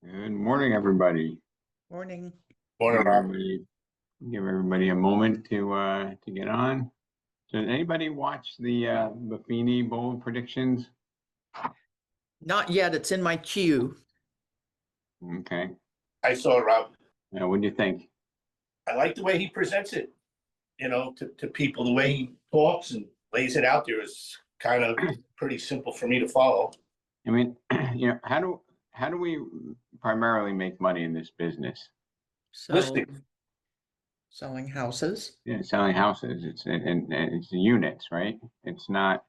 Good morning, everybody. Morning. Give Morning, Rob. everybody, give everybody a moment to get on. Did anybody watch the Buffini Bowl predictions? Not yet. It's in my queue. Okay. I saw it, Rob. What do you think? I like the way he presents it, to people. The way he talks and lays it out there is kind of pretty simple for me to follow. I mean, how do we primarily make money in this business? Listing. Selling houses. Selling houses. It's the units, right? It's not.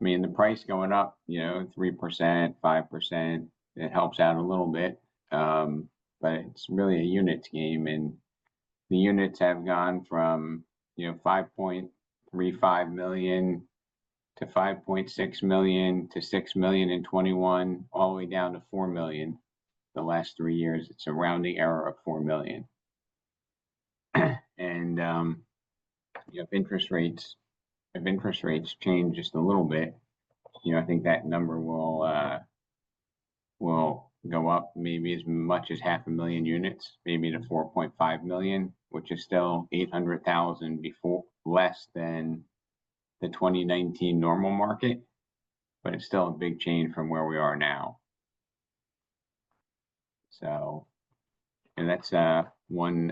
I mean, the price going up, 3%, 5%, it helps out a little bit. But it's really a units game, and the units have gone from 5.35 million to 5.6 million to 6 million in 21, all the way down to 4 million the last 3 years. It's a rounding error of 4 million. And if interest rates change just a little bit, I think that number will go up maybe as much as 500,000 units, maybe to 4.5 million, which is still 800,000 before less than the 2019 normal market, but it's still a big change from where we are now. So, and that's one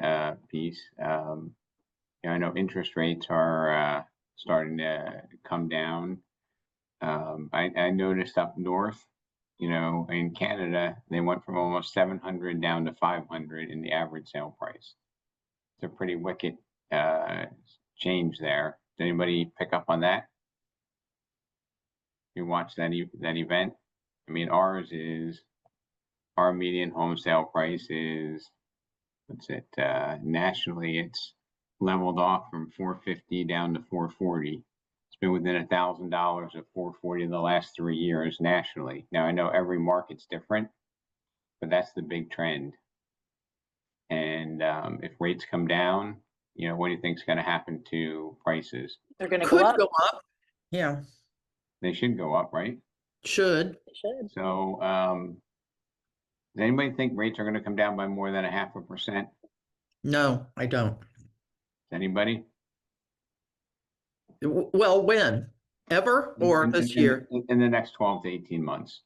piece. I know interest rates are starting to come down. I noticed up north, in Canada, they went from almost 700 down to 500 in the average sale price. It's a pretty wicked change there. Did anybody pick up on that? You watched that event? I mean, our median home sale price is, nationally, it's leveled off from 450 down to 440. It's been within $1,000 of 440 in the last 3 years nationally. Now, I know every market's different, but that's the big trend. And if rates come down, what do you think is going to happen to prices? They're going to Could go up. go up. Yeah, They should go up, right? should. They should. So, does anybody think rates are going to come down by more than 0.5%? No, I don't. Anybody? Well, when? Ever or this year? In the next 12 to 18 months.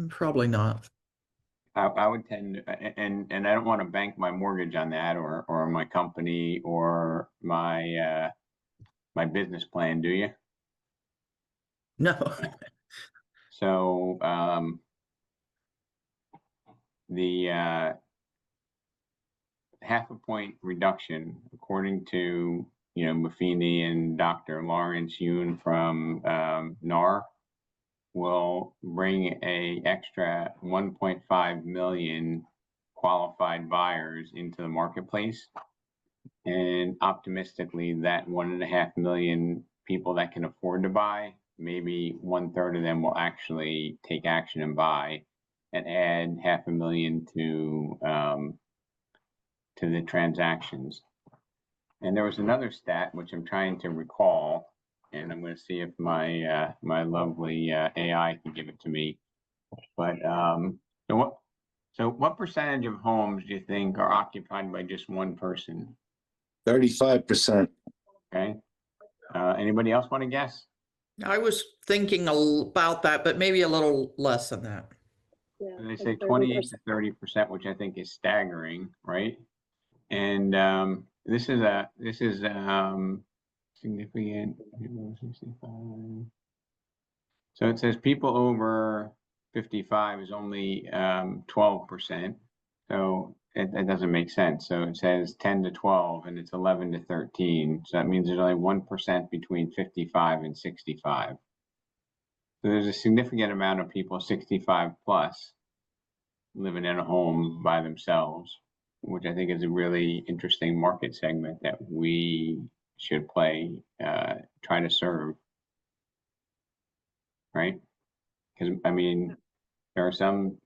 Probably not. I would tend to, and I don't want to bank my mortgage on that or my company or my my business plan, do you? No. So the 0.5 point reduction, according to Buffini and Dr. Lawrence Yun from NAR, will bring a extra 1.5 million qualified buyers into the marketplace. And optimistically, that 1.5 million people that can afford to buy, maybe 1/3 of them will actually take action and buy, and add 500,000 to the transactions. And there was another stat which I'm trying to recall, and I'm going to see if my my lovely AI can give it to me. But so what percentage of homes do you think are occupied by just one person? 35%. Okay. Anybody else want to guess? I was thinking about that, but maybe a little less than that. Yeah, They like say 30%. 28 to 30%, which I think is staggering, right? And this is significant. 65. So it says people over 55 is only 12%. So it doesn't make sense. So it says 10 to 12 and it's 11 to 13. So that means there's only 1% between 55 and 65. So there's a significant amount of people 65 plus living in a home by themselves, which I think is a really interesting market segment that we should try to serve. Right? Because I mean, there are some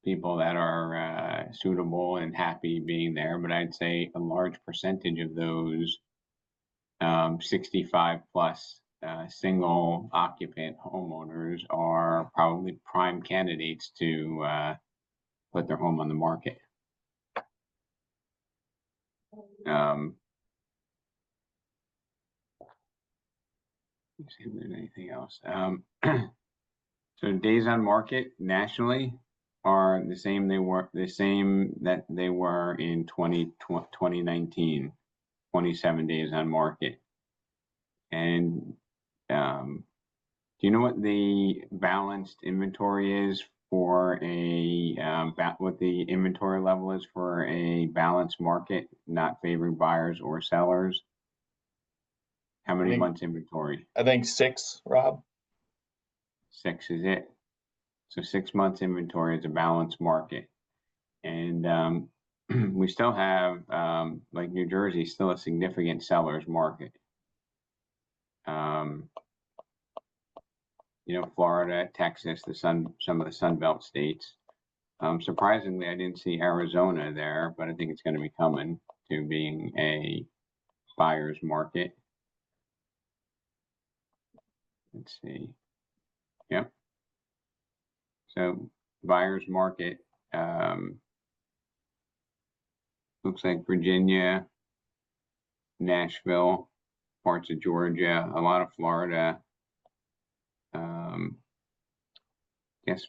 people that are suitable and happy being there, but I'd say a large percentage of those 65 plus single occupant homeowners are probably prime candidates to put their home on the market. Let's see if there's anything else. So days on market nationally are the same that they were in 2019, 27 days on market. And do you know what the balanced inventory is for what the inventory level is for a balanced market, not favoring buyers or sellers? How many months inventory? I think 6, Rob. 6 is it. So 6 months inventory is a balanced market. And we still have, like New Jersey, still a significant seller's market. Florida, Texas, some of the Sun Belt states. Surprisingly, I didn't see Arizona there, but I think it's going to be coming to being a buyer's market. Let's see. Yep. So buyer's market, looks like Virginia, Nashville, parts of Georgia, a lot of Florida, guess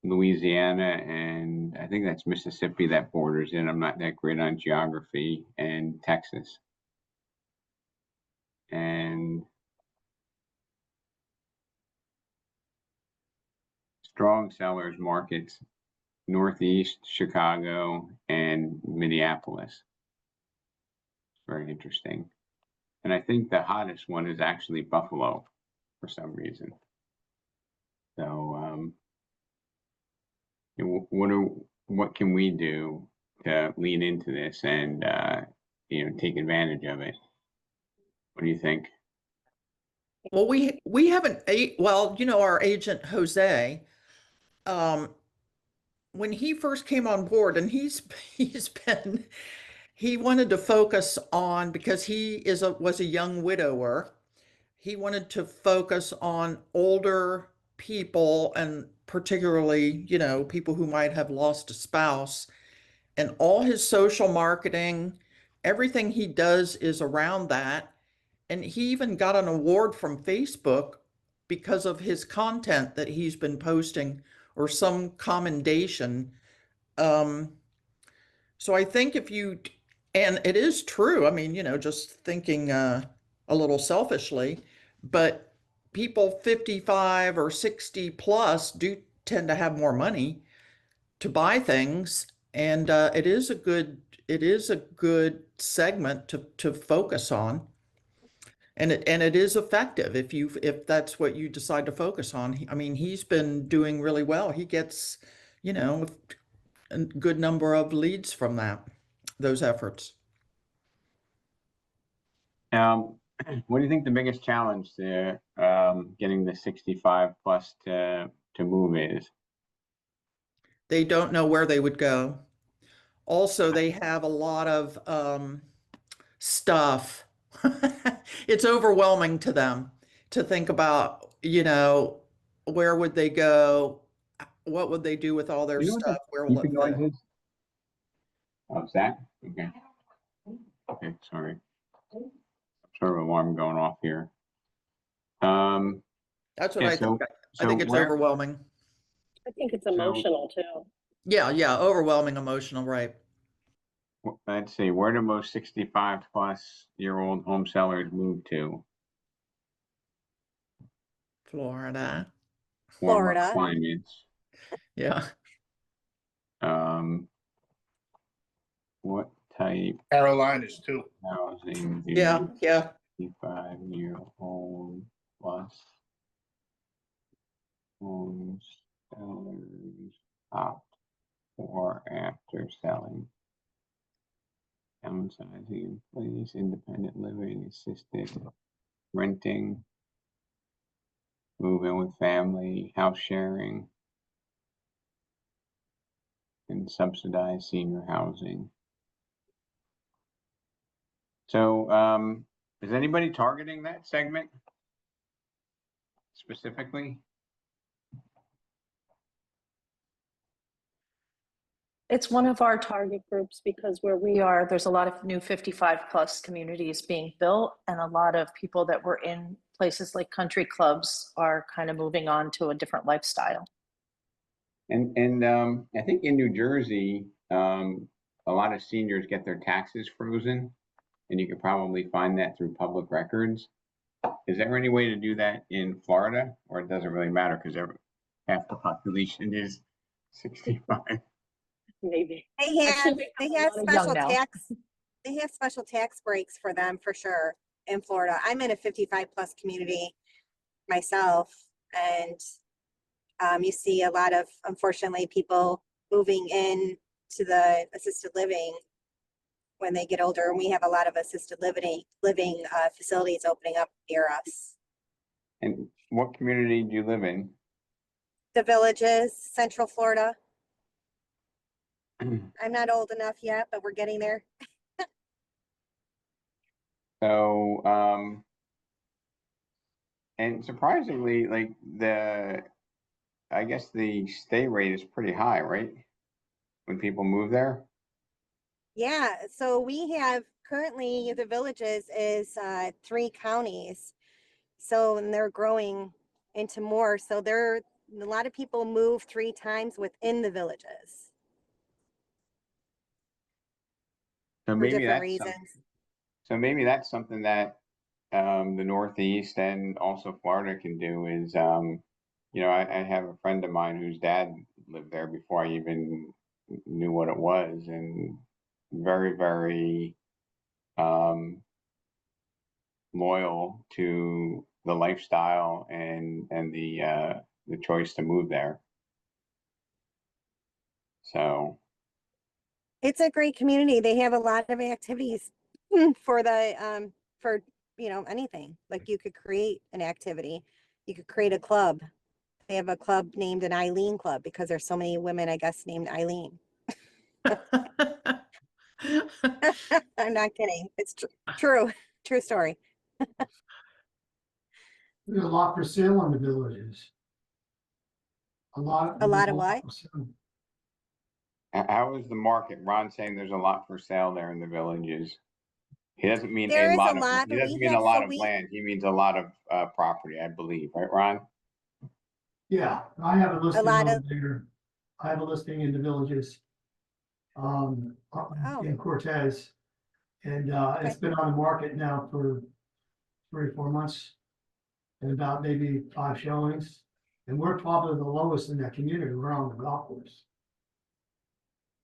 Louisiana, and I think that's Mississippi that borders in. I'm not that great on geography, and Texas. And strong sellers markets, Northeast, Chicago, and Minneapolis. Very interesting. And I think the hottest one is actually Buffalo for some reason. So what can we do to lean into this and take advantage of it? What do you think? Well, we haven't, well, our agent Jose, when he first came on board, and he wanted to focus on, because he was a young widower, he wanted to focus on older people, and particularly, people who might have lost a spouse. And all his social marketing, everything he does is around that. And he even got an award from Facebook because of his content that he's been posting, or some commendation. So I think and it is true, I mean, just thinking a little selfishly, but people 55 or 60 plus do tend to have more money to buy things. And it is a good segment to focus on. And it is effective if that's what you decide to focus on. I mean, he's been doing really well. He gets, a good number of leads from those efforts. What do you think the biggest challenge to getting the 65 plus to move is? They don't know where they would go. Also, they have a lot of stuff. It's overwhelming to them to think about, where would they go? What would they do with all their stuff? Where will it fit? Oh, Zach? Okay. Okay, sorry. Sort of alarm going off here. That's what I think. I think it's overwhelming. I think it's emotional too. Yeah, overwhelming, emotional, right? Let's see, where do most 65 plus year old home sellers move to? Florida. Warmer Florida. climates. Yeah. What type Carolinas too. of housing do Yeah. 65-year-old plus home sellers opt for after selling? Downsizing in place, independent living, assisted renting, move in with family, house sharing, and subsidized senior housing. So, is anybody targeting that segment? specifically? It's one of our target groups because where we are, there's a lot of new 55 plus communities being built, and a lot of people that were in places like country clubs are kind of moving on to a different lifestyle. And I think in New Jersey, a lot of seniors get their taxes frozen, and you could probably find that through public records. Is there any way to do that in Florida, or it doesn't really matter because half the population is 65? Maybe. They have, Actually, we they have have a lot of young special now. tax, they have special tax breaks for them for sure in Florida. I'm in a 55 plus community myself, and you see a lot of, unfortunately, people moving in to the assisted living when they get older, and we have a lot of assisted living facilities opening up near us. And what community do you live in? The Villages, Central Florida. I'm not old enough yet, but we're getting there. So, and surprisingly, like I guess the stay rate is pretty high, right? When people move there? Yeah, so we have currently the Villages is 3 counties. So, and they're growing into more. So a lot of people move 3 times within the Villages So for maybe different that's something. reasons. So maybe that's something that the Northeast and also Florida can do is, you know, I have a friend of mine whose dad lived there before I even knew what it was, and very, very loyal to the lifestyle and the choice to move there. So It's a great community. They have a lot of activities for the for anything. Like you could create an activity. You could create a club. They have a club named an Eileen Club because there's so many women, I guess, named Eileen. I'm not kidding. It's true. True story. There's a lot for sale in the Villages. A lot. A lot of what? for sale. how is the market? Ron's saying there's a lot for sale there in the Villages. He doesn't mean There a is a lot of, lot, he but doesn't we mean have- a lot so of we- land. He means a lot of property, I believe, right, Ron? Yeah, I have a listing lot over of- there. I have a listing in the Villages. In Cortez. And it's been on the market now for 3 or 4 months. And about maybe 5 showings. And we're probably the lowest in that community. We're on the golf course.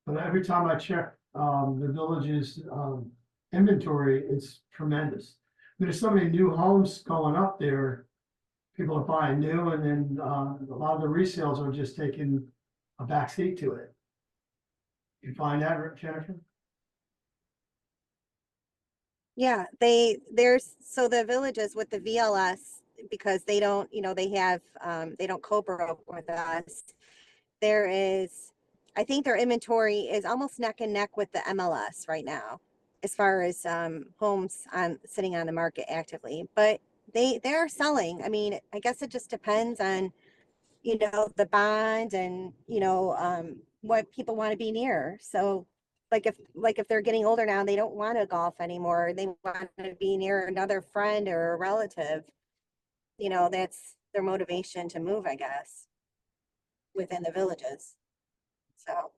But every time I check the Villages inventory, it's tremendous. There's so many new homes going up there. People are buying new, and then a lot of the resales are just taking a backseat to it. You find that, Jennifer? Yeah, so the Villages with the VLS, because they don't, they have, they don't co-broke with us. I think their inventory is almost neck and neck with the MLS right now, as far as homes sitting on the market actively. But they are selling. I mean, I guess it just depends on, the bond and, what people want to be near. So like if they're getting older now and they don't want to golf anymore, they want to be near another friend or a relative, that's their motivation to move, I guess, within the Villages. So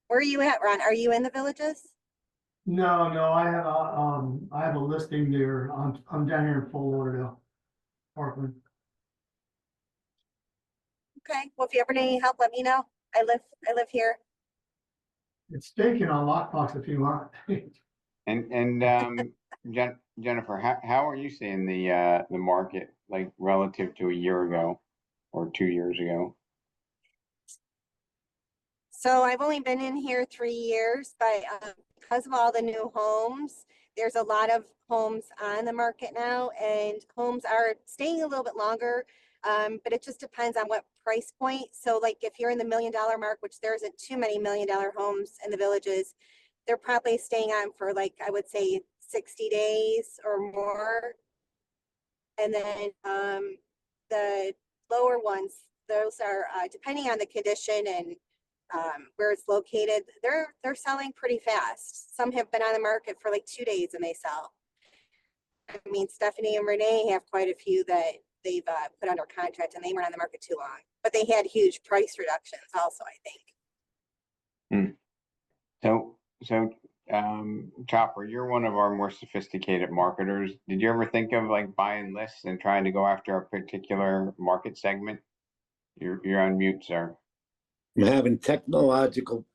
where are you at, Ron? Are you in the Villages? No, I have a listing there. I'm down here in Fort Lauderdale, Parkland. Okay. Well, if you ever need any help, let me know. I live here. It's vacant on lockbox if you want. And Jennifer, how are you seeing the market like relative to a year ago or 2 years ago? So I've only been in here 3 years, but because of all the new homes, there's a lot of homes on the market now, and homes are staying a little bit longer. But it just depends on what price point. So like if you're in the $1 million mark, which there isn't too many $1 million homes in the Villages, they're probably staying on for like, I would say 60 days or more. And then the lower ones, those are, depending on the condition and where it's located, they're selling pretty fast. Some have been on the market for like 2 days and they sell. I mean, Stephanie and Renee have quite a few that they've put under contract and they weren't on the market too long, but they had huge price reductions also, I think. Chopper, you're one of our more sophisticated marketers. Did you ever think of like buying lists and trying to go after a particular market segment? You're on mute, sir. I'm having technological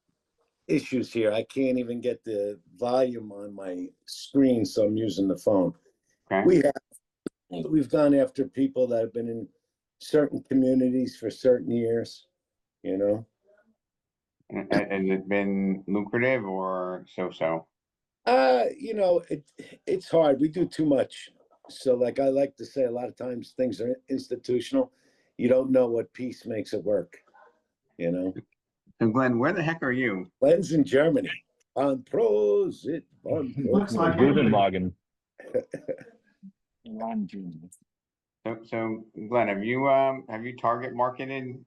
issues here. I can't even get the volume on my screen, so I'm using the phone. Okay. We've gone after people that have been in certain communities for certain years, you know. Has it been lucrative or so-so? You know, it's hard. We do too much. So like I like to say, a lot of times things are institutional. You don't know what piece makes it work, you know. So Glenn, where the heck are you? Glenn's in Germany. On Prosit. Looks like Guten Italy. Morgen. So Glenn, have you target marketed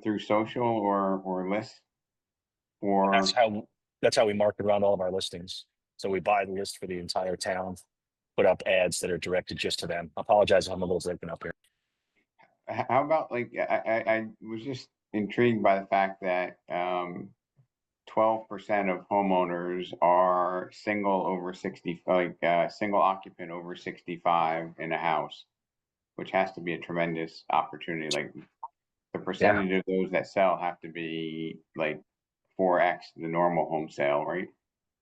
through social or lists? Or That's how we market around all of our listings. So we buy the list for the entire town, put up ads that are directed just to them. I apologize if I'm a little zipping up here. how about like I was just intrigued by the fact that 12% of homeowners are single over 60, single occupant over 65 in a house, which has to be a tremendous opportunity. Like the percentage of those that sell have to be like 4x the normal home sale, right?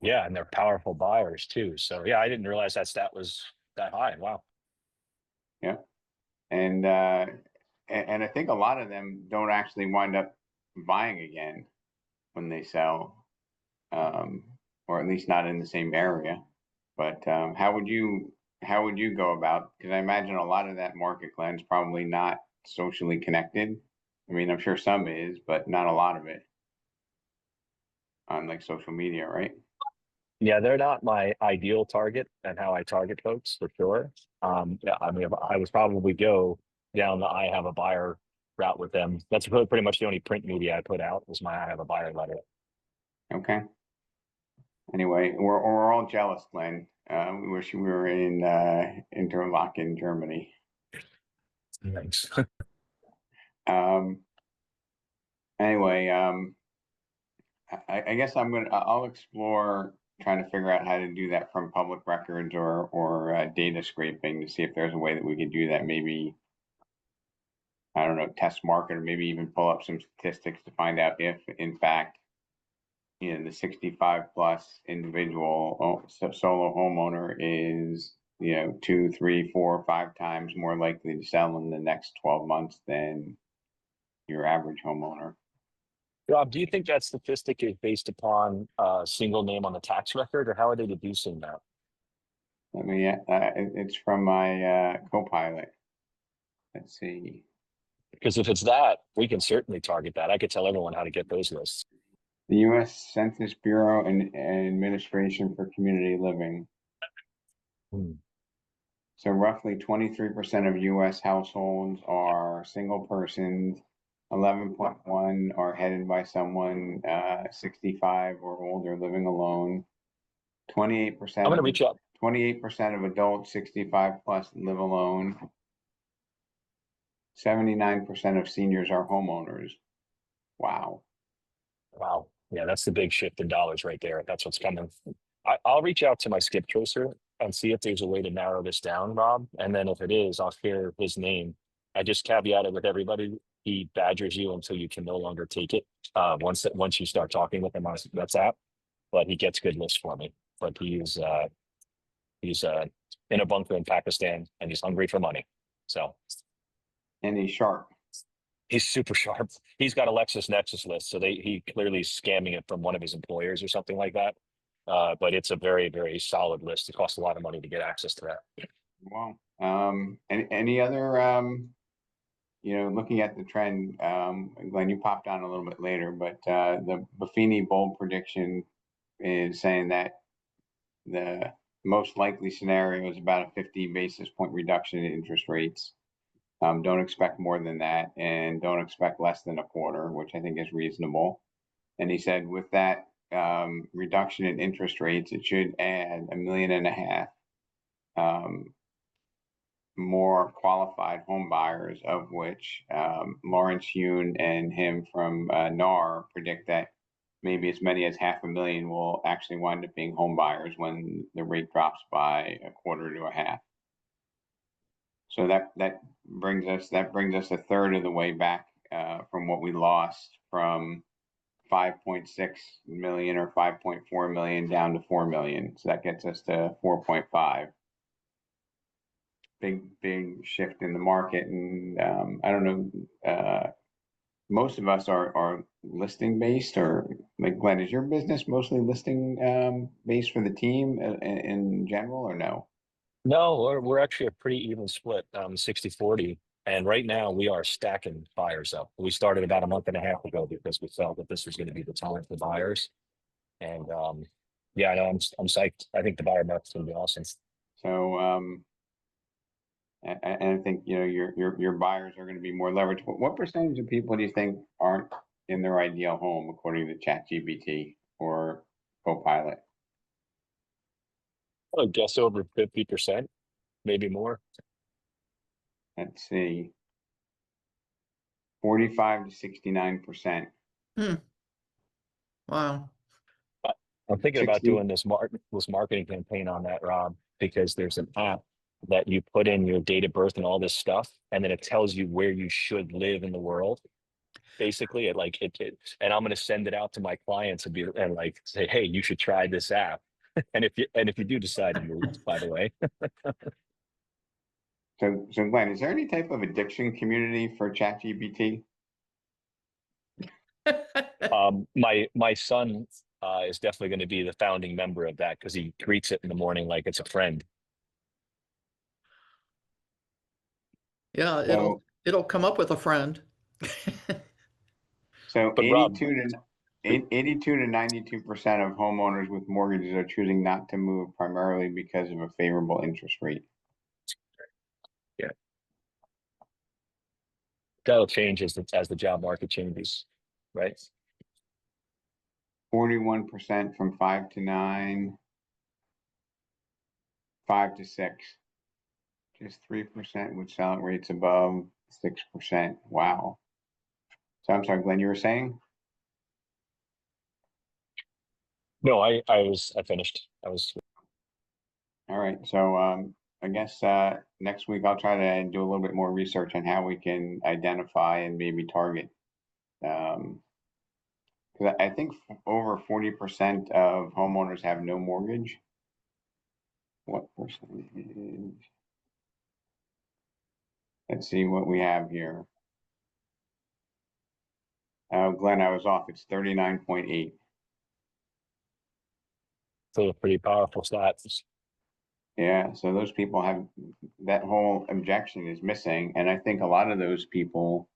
Yeah, and they're powerful buyers too. So yeah, I didn't realize that stat was that high. Wow. Yeah. And I think a lot of them don't actually wind up buying again when they sell, or at least not in the same area. But how would you go about? Because I imagine a lot of that market, Glenn, is probably not socially connected. I mean, I'm sure some is, but not a lot of it on like social media, right? Yeah, they're not my ideal target and how I target folks for sure. Yeah, I mean, I would probably go down the I have a buyer route with them. That's pretty much the only print media I put out was my I have a buyer letter. Okay. Anyway, we're all jealous, Glenn. We wish we were in Interlaken, Germany. Thanks. Anyway, I guess I'll explore trying to figure out how to do that from public records or data scraping to see if there's a way that we could do that. Maybe, I don't know, test market, or maybe even pull up some statistics to find out if, in fact, you know, the 65 plus individual solo homeowner is, you know, 2, 3, 4, 5 times more likely to sell in the next 12 months than your average homeowner. Rob, do you think that statistic is based upon a single name on the tax record, or how are they deducing that? Let me, it's from my Copilot. Let's see. Because if it's that, we can certainly target that. I could tell everyone how to get those lists. The U.S. Census Bureau and Administration for Community Living. So roughly 23% of U.S. households are single persons. 11.1 are headed by someone 65 or older living alone. 28%. I'm going to reach out. 28% of adults 65 plus live alone. 79% of seniors are homeowners. Wow. Wow. Yeah, that's the big shift in dollars right there. That's what's coming. I'll reach out to my skip tracer and see if there's a way to narrow this down, Rob. And then if it is, I'll share his name. I just caveated with everybody. He badgers you until you can no longer take it. Once you start talking with him on WhatsApp, but he gets good lists for me. But he's in a bunker in Pakistan and he's hungry for money. So. And he's sharp. He's super sharp. He's got a LexisNexis list, so he clearly is scamming it from one of his employers or something like that. But it's a very, very solid list. It costs a lot of money to get access to that. Wow. Any other, you know, looking at the trend, Glenn, you popped on a little bit later, but the Buffini bold prediction is saying that the most likely scenario is about a 50 basis point reduction in interest rates. Don't expect more than that, and don't expect less than a quarter, which I think is reasonable. And he said with that reduction in interest rates, it should add 1.5 million more qualified home buyers, of which Lawrence Yun and him from NAR predict that maybe as many as 500,000 will actually wind up being home buyers when the rate drops by 1/4 to 1/2. So that brings us a third of the way back from what we lost from 5.6 million or 5.4 million down to 4 million. So that gets us to 4.5. Big shift in the market, and I don't know. Most of us are listing based, or like Glenn, is your business mostly listing based for the team in general, or no? No, we're actually a pretty even split, 60-40. And right now we are stacking buyers up. We started about a month and a half ago because we felt that this was going to be the time for buyers. And yeah, I know I'm psyched. I think the buyer market's going to be awesome. So and I think your buyers are going to be more leveraged. What percentage of people do you think aren't in their ideal home according to ChatGPT or Copilot? I guess over 50%, maybe more. Let's see. 45 to 69%. Wow. I'm thinking about 60. doing this marketing campaign on that, Rob, because there's an app that you put in your date of birth and all this stuff, and then it tells you where you should live in the world. Basically, and I'm going to send it out to my clients and like say, hey, you should try this app. And if you do decide to move, by the way. So Glenn, is there any type of addiction community for ChatGPT? My son is definitely going to be the founding member of that because he greets it in the morning like it's a friend. Yeah, So- it'll come up with a friend. So But Rob- 82 to 92% of homeowners with mortgages are choosing not to move primarily because of a favorable interest rate. That'll change as the job market changes, right? 41% from 5 to 9, 5 to 6. Just 3% with selling rates above 6%. Wow. So I'm sorry, Glenn, you were saying? No, I finished. All right. So I guess next week I'll try to do a little bit more research on how we can identify and maybe target. Because I think over 40% of homeowners have no mortgage. What percentage? Let's see what we have here. Glenn, I was off. It's 39.8. So a pretty powerful stats. Yeah, so those people have, that whole objection is missing, and I think a lot of those people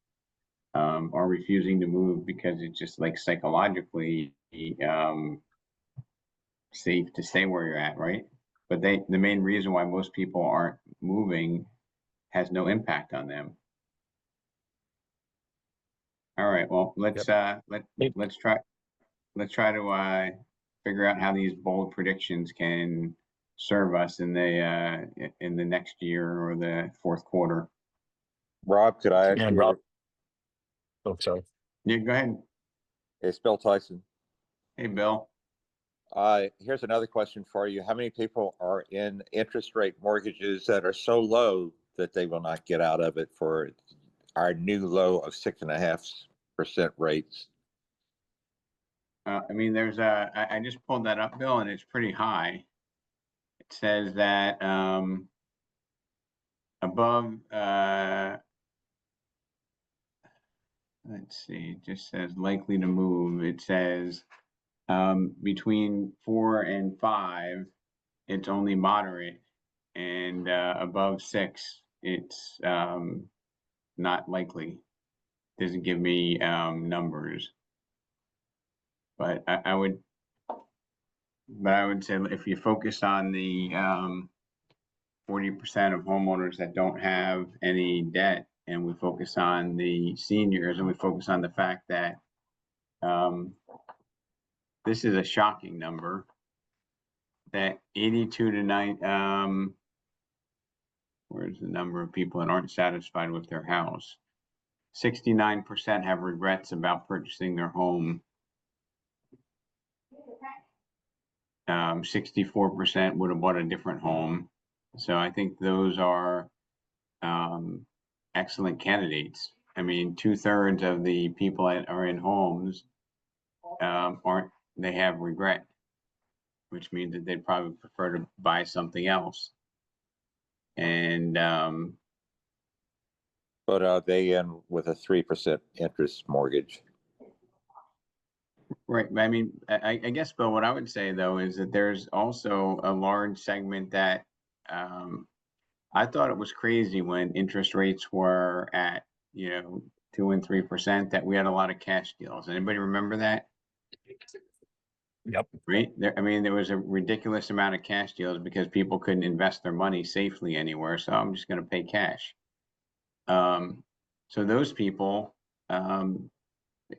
are refusing to move because it's just like psychologically safe to stay where you're at, right? But the main reason why most people aren't moving has no impact on them. All right, well, let's try to figure out how these bold predictions can serve us in the next year or the fourth quarter. Rob, could I ask And you? Rob, oh, sorry. Yeah, go ahead. It's Bill Tyson. Hey, Bill. Here's another question for you. How many people are in interest rate mortgages that are so low that they will not get out of it for our new low of 6.5% rates? I mean, I just pulled that up, Bill, and it's pretty high. It says that above, let's see, it just says likely to move. It says between 4 and 5, it's only moderate, and above 6, it's not likely. Doesn't give me numbers. But I would say if you focus on the 40% of homeowners that don't have any debt, and we focus on the seniors, and we focus on the fact that this is a shocking number, that 82 to 9, where's the number of people that aren't satisfied with their house? 69% have regrets about purchasing their home. 64% would have bought a different home. So I think those are excellent candidates. I mean, 2/3 of the people that are in homes they have regret, which means that they'd probably prefer to buy something else. And But are they in with a 3% interest mortgage? right, I mean, I guess, Bill, what I would say though is that there's also a large segment that I thought it was crazy when interest rates were at 2 and 3% that we had a lot of cash deals. Anybody remember that? Yep. Right there, I mean, there was a ridiculous amount of cash deals because people couldn't invest their money safely anywhere. So I'm just going to pay cash. So those people,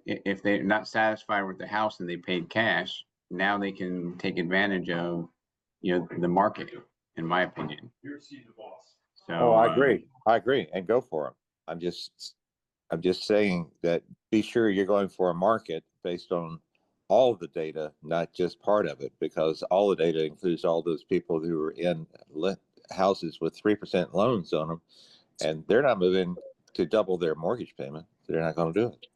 if they're not satisfied with the house and they paid cash, now they can take advantage of, the market, in my opinion. So, Oh, I agree, and go for them. I'm just saying that be sure you're going for a market based on all of the data, not just part of it, because all the data includes all those people who are in houses with 3% loans on them, and they're not moving to double their mortgage payment. They're not going to do it.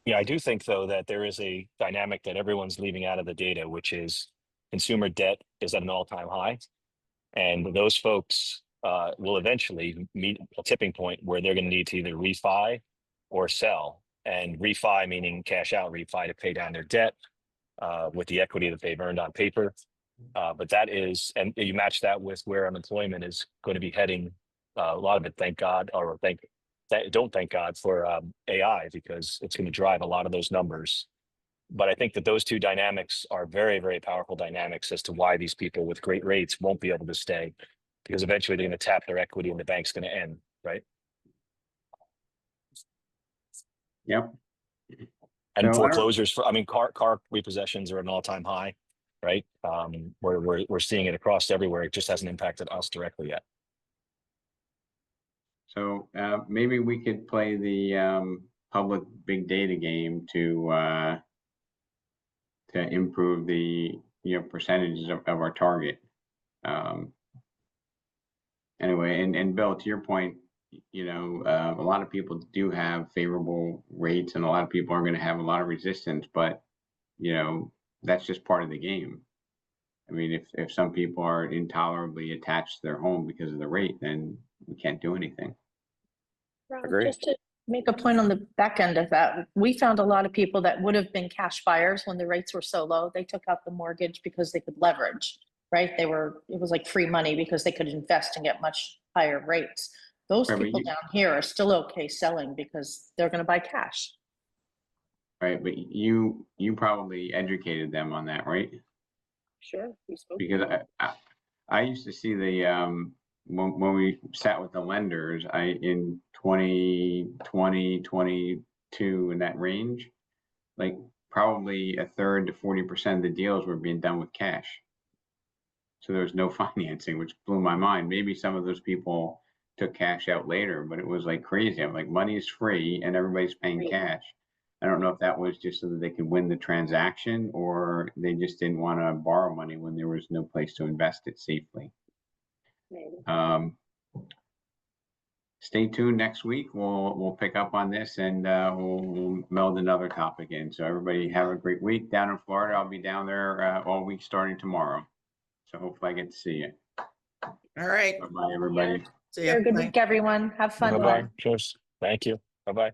Yeah, I do think though that there is a dynamic that everyone's leaving out of the data, which is consumer debt is at an all-time high. And those folks will eventually meet a tipping point where they're going to need to either refi or sell. And refi meaning cash out refi to pay down their debt with the equity that they've earned on paper. But that is, and you match that with where unemployment is going to be heading. A lot of it, thank God, or don't thank God for AI, because it's going to drive a lot of those numbers. But I think that those two dynamics are very, very powerful dynamics as to why these people with great rates won't be able to stay, because eventually they're going to tap their equity and the bank's going to end, right? Yep. And So foreclosures car repossessions are at an all-time high, right? We're seeing it across everywhere. It just hasn't impacted us directly yet. So maybe we could play the public big data game to improve the percentages of our target. Anyway, and Bill, to your point, a lot of people do have favorable rates, and a lot of people are going to have a lot of resistance, but that's just part of the game. I mean, if some people are intolerably attached to their home because of the rate, then we can't do anything. Agree. Just to make a point on the back end of that, we found a lot of people that would have been cash buyers when the rates were so low. They took out the mortgage because they could leverage, right? It was like free money because they could invest and get much higher rates. Those Right, but people down here are still okay selling because they're going to buy cash. Right, but you probably educated them on that, right? Sure, we spoke. Because I used to see the when we sat with the lenders, in 2020, 22, in that range, like probably 1/3 to 40% of the deals were being done with cash. So there was no financing, which blew my mind. Maybe some of those people took cash out later, but it was like crazy. I'm like, money is free and everybody's paying Right. cash. I don't know if that was just so that they could win the transaction, or they just didn't want to borrow money when there was no place to invest it safely. Maybe. Stay tuned next week. We'll pick up on this, and we'll meld another topic in. So everybody have a great week down in Florida. I'll be down there all week starting tomorrow. So hopefully I get to see you. All right. Bye-bye, everybody. See Have ya. a good Bye. week, everyone. Have fun. Bye-bye. Cheers. Thank you. Bye-bye.